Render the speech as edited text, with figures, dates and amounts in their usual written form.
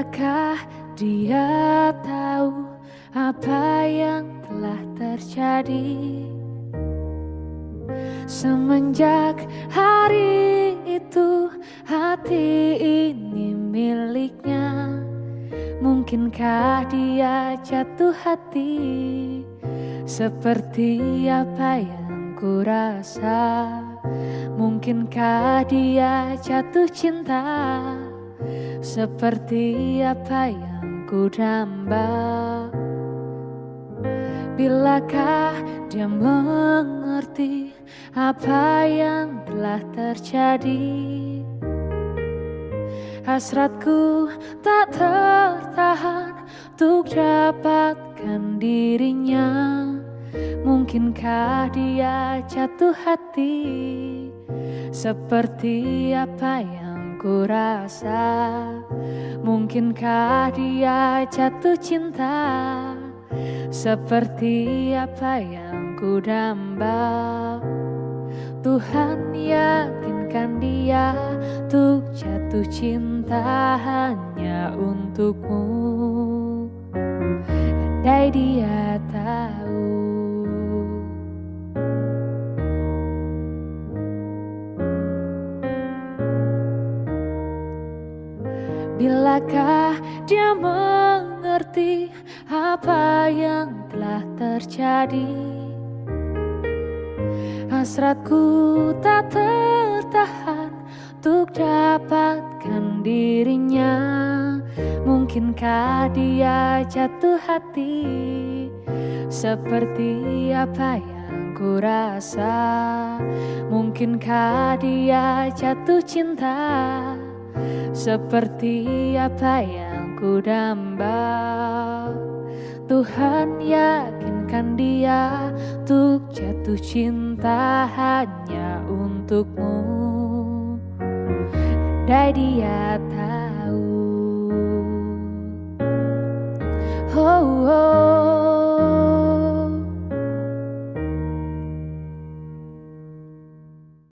Bilakah dia tahu apa yang telah terjadi semenjak hari itu hati ini miliknya? Mungkinkah dia jatuh hati seperti apa yang ku rasa? Mungkinkah dia jatuh cinta seperti apa yang ku damba? Bilakah dia mengerti apa yang telah terjadi? Hasratku tak tertahan untuk dapatkan dirinya. Mungkinkah dia jatuh hati seperti apa yang ku rasa? Mungkinkah dia jatuh cinta seperti apa yang ku damba? Tuhan yakinkan dia untuk jatuh cinta hanya untukmu. Andai dia tahu. Bilakah dia mengerti apa yang telah terjadi? Hasratku tak tertahan untuk dapatkan dirinya. Mungkinkah dia jatuh hati seperti apa yang ku rasa? Mungkinkah dia jatuh cinta seperti apa yang ku damba? Tuhan yakinkan dia untuk jatuh cinta hanya untukmu. Andai dia tahu. Oh, oh.